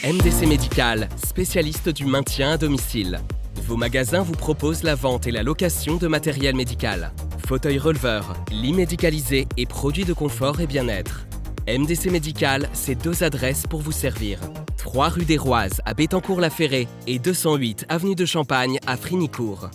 MDC Médical, spécialiste du maintien à domicile. Vos magasins vous proposent la vente et la location de matériel médical. Fauteuil releveur, lits médicalisés et produits de confort et bien-être. MDC Médical, c'est 2 adresses pour vous servir. 3 rue des Roises à Bettencourt-la-Ferrée et 208 avenue de Champagne à Frignicourt.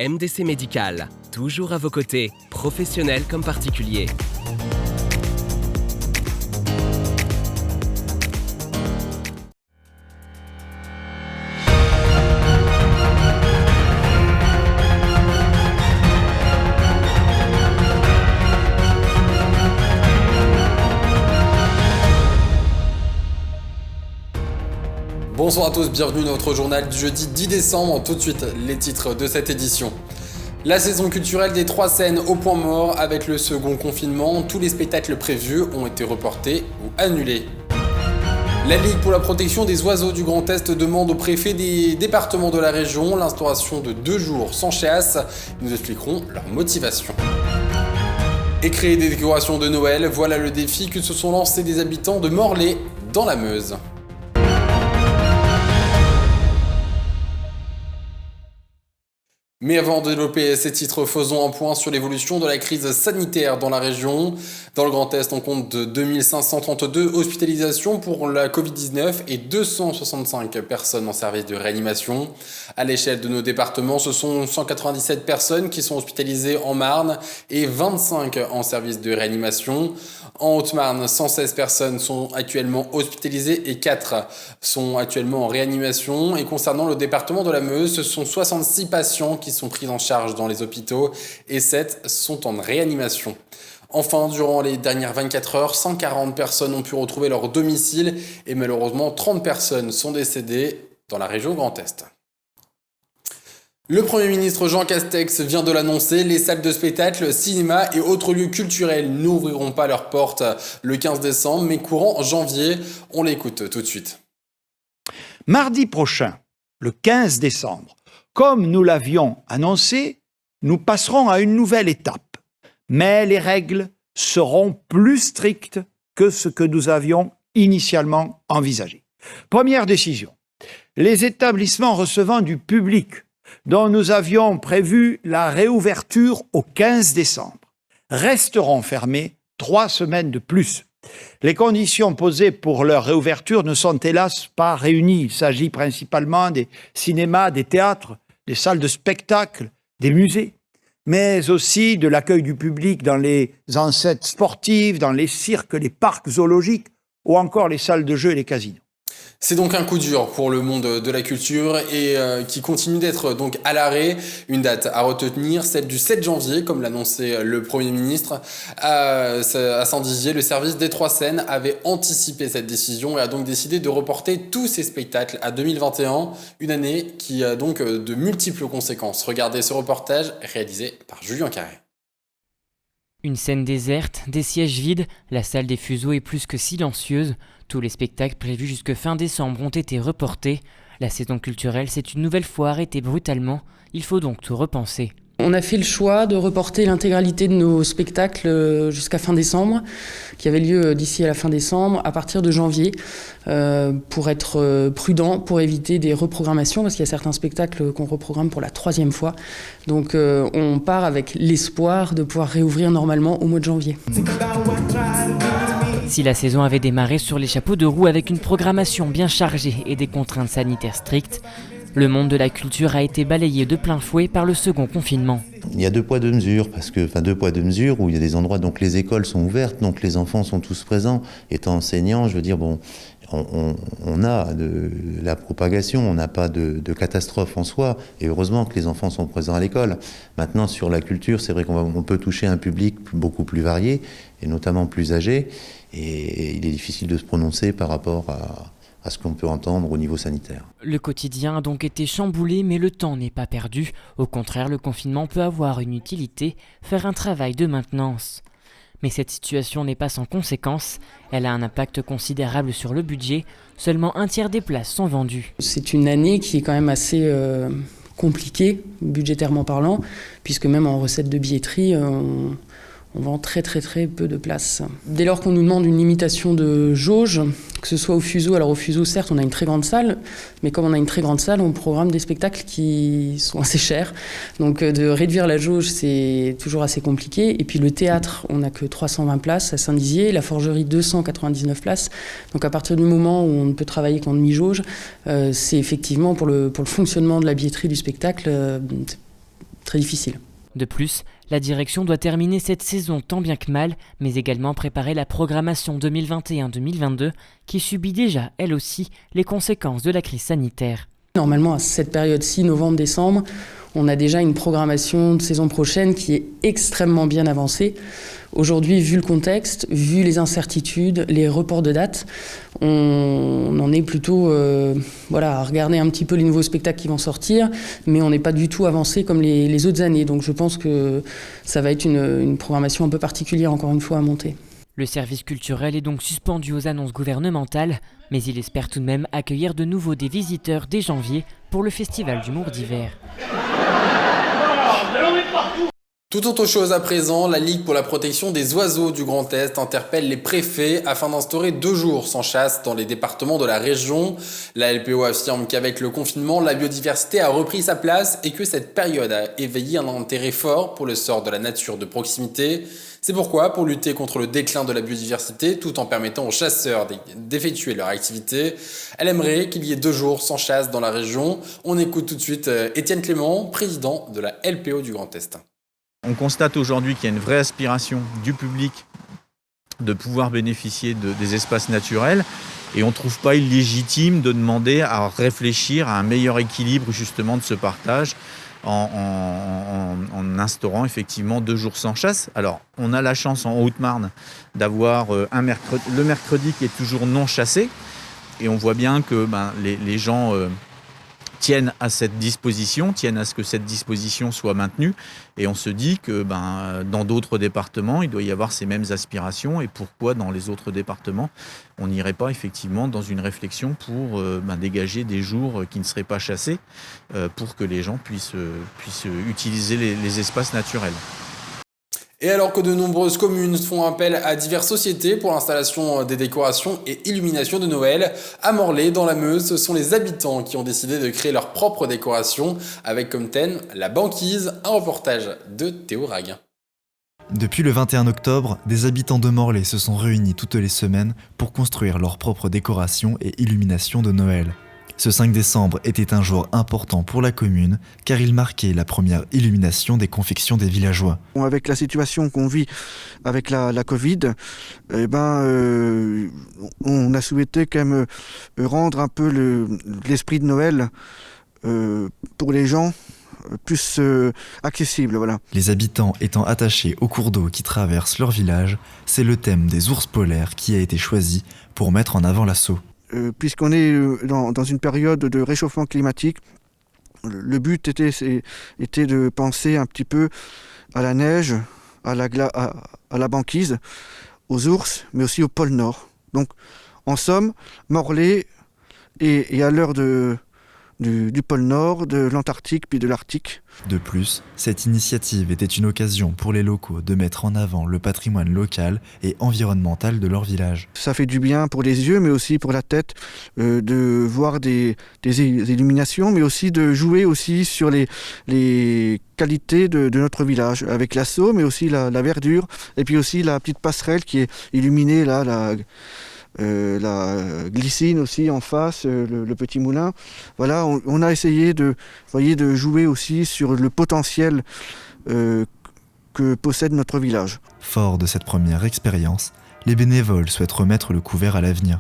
MDC Médical, toujours à vos côtés, professionnels comme particuliers. Bonsoir à tous, bienvenue dans notre journal du jeudi 10 décembre. Tout de suite, les titres de cette édition. La saison culturelle des 3 scènes au point mort avec le second confinement. Tous les spectacles prévus ont été reportés ou annulés. La Ligue pour la protection des oiseaux du Grand Est demande au préfet des départements de la région l'instauration de 2 jours sans chasse. Nous expliquerons leur motivation. Et créer des décorations de Noël, voilà le défi que se sont lancés des habitants de Morlaix dans la Meuse. Mais avant de développer ces titres, faisons un point sur l'évolution de la crise sanitaire dans la région. Dans le Grand Est, on compte 2532 hospitalisations pour la Covid-19 et 265 personnes en service de réanimation. À l'échelle de nos départements, ce sont 197 personnes qui sont hospitalisées en Marne et 25 en service de réanimation. En Haute-Marne, 116 personnes sont actuellement hospitalisées et 4 sont actuellement en réanimation. Et concernant le département de la Meuse, ce sont 66 patients qui sont pris en charge dans les hôpitaux et 7 sont en réanimation. Enfin, durant les dernières 24 heures, 140 personnes ont pu retrouver leur domicile et malheureusement 30 personnes sont décédées dans la région Grand Est. Le Premier ministre Jean Castex vient de l'annoncer, les salles de spectacle, cinéma et autres lieux culturels n'ouvriront pas leurs portes le 15 décembre, mais courant janvier. On l'écoute tout de suite. Mardi prochain, le 15 décembre, comme nous l'avions annoncé, nous passerons à une nouvelle étape. Mais les règles seront plus strictes que ce que nous avions initialement envisagé. Première décision, les établissements recevant du public dont nous avions prévu la réouverture au 15 décembre, resteront fermés 3 semaines de plus. Les conditions posées pour leur réouverture ne sont hélas pas réunies. Il s'agit principalement des cinémas, des théâtres, des salles de spectacle, des musées, mais aussi de l'accueil du public dans les enceintes sportives, dans les cirques, les parcs zoologiques ou encore les salles de jeux et les casinos. C'est donc un coup dur pour le monde de la culture et qui continue d'être donc à l'arrêt. Une date à retenir, celle du 7 janvier, comme l'annonçait le Premier ministre. À Saint-Dizier, le service des 3 scènes avait anticipé cette décision et a donc décidé de reporter tous ses spectacles à 2021, une année qui a donc de multiples conséquences. Regardez ce reportage réalisé par Julien Carré. Une scène déserte, des sièges vides, la salle des fuseaux est plus que silencieuse. Tous les spectacles prévus jusque fin décembre ont été reportés. La saison culturelle s'est une nouvelle fois arrêtée brutalement. Il faut donc tout repenser. On a fait le choix de reporter l'intégralité de nos spectacles jusqu'à fin décembre, qui avait lieu d'ici à la fin décembre, à partir de janvier, pour être prudent, pour éviter des reprogrammations, parce qu'il y a certains spectacles qu'on reprogramme pour la 3e fois. Donc on part avec l'espoir de pouvoir réouvrir normalement au mois de janvier. Si la saison avait démarré sur les chapeaux de roue avec une programmation bien chargée et des contraintes sanitaires strictes, le monde de la culture a été balayé de plein fouet par le second confinement. Il y a 2 poids 2 mesures, 2 poids 2 mesures où il y a des endroits, donc les écoles sont ouvertes, donc les enfants sont tous présents. Étant enseignant, je veux dire, on a de la propagation, on n'a pas de catastrophe en soi, et heureusement que les enfants sont présents à l'école. Maintenant, sur la culture, c'est vrai qu'on peut toucher un public beaucoup plus varié, et notamment plus âgé, et il est difficile de se prononcer par rapport à ce qu'on peut entendre au niveau sanitaire. Le quotidien a donc été chamboulé, mais le temps n'est pas perdu. Au contraire, le confinement peut avoir une utilité, faire un travail de maintenance. Mais cette situation n'est pas sans conséquences. Elle a un impact considérable sur le budget. Seulement 1/3 des places sont vendues. C'est une année qui est quand même assez compliquée, budgétairement parlant, puisque même en recettes de billetterie, On vend très très très peu de places. Dès lors qu'on nous demande une limitation de jauge, que ce soit au Fuseau, alors au Fuseau certes on a une très grande salle, mais comme on a une très grande salle, on programme des spectacles qui sont assez chers. Donc de réduire la jauge c'est toujours assez compliqué. Et puis le théâtre, on n'a que 320 places à Saint-Dizier, la forgerie 299 places. Donc à partir du moment où on ne peut travailler qu'en demi-jauge, c'est effectivement pour le fonctionnement de la billetterie du spectacle très difficile. De plus, la direction doit terminer cette saison tant bien que mal, mais également préparer la programmation 2021-2022 qui subit déjà, elle aussi, les conséquences de la crise sanitaire. Normalement, à cette période-ci, novembre-décembre, on a déjà une programmation de saison prochaine qui est extrêmement bien avancée. Aujourd'hui, vu le contexte, vu les incertitudes, les reports de dates, on en est plutôt à regarder un petit peu les nouveaux spectacles qui vont sortir, mais on n'est pas du tout avancé comme les autres années. Donc je pense que ça va être une programmation un peu particulière, encore une fois, à monter. Le service culturel est donc suspendu aux annonces gouvernementales, mais il espère tout de même accueillir de nouveau des visiteurs dès janvier pour le Festival d'humour d'hiver. Tout autre chose à présent, la Ligue pour la protection des oiseaux du Grand Est interpelle les préfets afin d'instaurer 2 jours sans chasse dans les départements de la région. La LPO affirme qu'avec le confinement, la biodiversité a repris sa place et que cette période a éveillé un intérêt fort pour le sort de la nature de proximité. C'est pourquoi, pour lutter contre le déclin de la biodiversité, tout en permettant aux chasseurs d'effectuer leur activité, elle aimerait qu'il y ait 2 jours sans chasse dans la région. On écoute tout de suite Étienne Clément, président de la LPO du Grand Est. On constate aujourd'hui qu'il y a une vraie aspiration du public de pouvoir bénéficier des espaces naturels et on ne trouve pas illégitime de demander à réfléchir à un meilleur équilibre justement de ce partage en instaurant effectivement 2 jours sans chasse. Alors on a la chance en Haute-Marne d'avoir le mercredi qui est toujours non chassé et on voit bien que les gens tiennent à cette disposition, tiennent à ce que cette disposition soit maintenue. Et on se dit que dans d'autres départements, il doit y avoir ces mêmes aspirations. Et pourquoi dans les autres départements, on n'irait pas effectivement dans une réflexion pour dégager des jours qui ne seraient pas chassés pour que les gens puissent utiliser les espaces naturels. Et alors que de nombreuses communes font appel à diverses sociétés pour l'installation des décorations et illuminations de Noël, à Morlaix, dans la Meuse, ce sont les habitants qui ont décidé de créer leurs propres décorations, avec comme thème la banquise, un reportage de Théo Rag. Depuis le 21 octobre, des habitants de Morlaix se sont réunis toutes les semaines pour construire leurs propres décorations et illuminations de Noël. Ce 5 décembre était un jour important pour la commune car il marquait la première illumination des confections des villageois. Avec la situation qu'on vit avec la Covid, on a souhaité quand même rendre un peu l'esprit de Noël pour les gens plus accessible. Voilà. Les habitants étant attachés aux cours d'eau qui traversent leur village, c'est le thème des ours polaires qui a été choisi pour mettre en avant l'assaut. Puisqu'on est dans une période de réchauffement climatique, le but était de penser un petit peu à la neige, à la banquise, aux ours, mais aussi au pôle Nord. Donc, en somme, Morlaix est à l'heure du pôle Nord, de l'Antarctique puis de l'Arctique. De plus, cette initiative était une occasion pour les locaux de mettre en avant le patrimoine local et environnemental de leur village. Ça fait du bien pour les yeux, mais aussi pour la tête, de voir des illuminations, mais aussi de jouer aussi sur les qualités de notre village, avec l'assaut, mais aussi la verdure, et puis aussi la petite passerelle qui est illuminée là, la glycine aussi en face, le petit moulin. Voilà, on a essayé de jouer aussi sur le potentiel que possède notre village. Fort de cette première expérience, les bénévoles souhaitent remettre le couvert à l'avenir.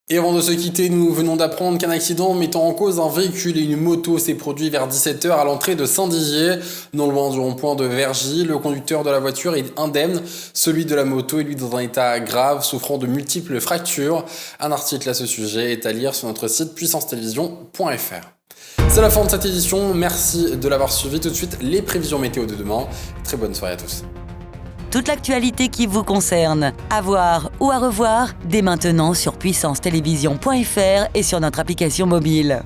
Et avant de se quitter, nous venons d'apprendre qu'un accident mettant en cause un véhicule et une moto s'est produit vers 17h à l'entrée de Saint-Dizier, non loin du rond-point de Vergy. Le conducteur de la voiture est indemne, celui de la moto est lui dans un état grave, souffrant de multiples fractures. Un article à ce sujet est à lire sur notre site puissancetelevision.fr. C'est la fin de cette édition, merci de l'avoir suivi. Tout de suite, les prévisions météo de demain. Très bonne soirée à tous. Toute l'actualité qui vous concerne, à voir ou à revoir, dès maintenant sur puissancetelevision.fr et sur notre application mobile.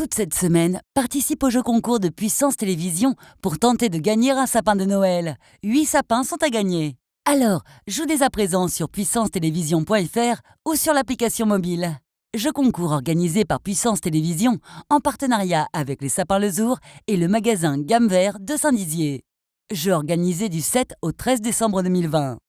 toute cette semaine, participe au jeu concours de Puissance Télévision pour tenter de gagner un sapin de Noël. 8 sapins sont à gagner. Alors, joue dès à présent sur puissancetélévision.fr ou sur l'application mobile. Jeu concours organisé par Puissance Télévision en partenariat avec les Sapins Le Zour et le magasin Gamme Vert de Saint-Dizier. Jeu organisé du 7 au 13 décembre 2020.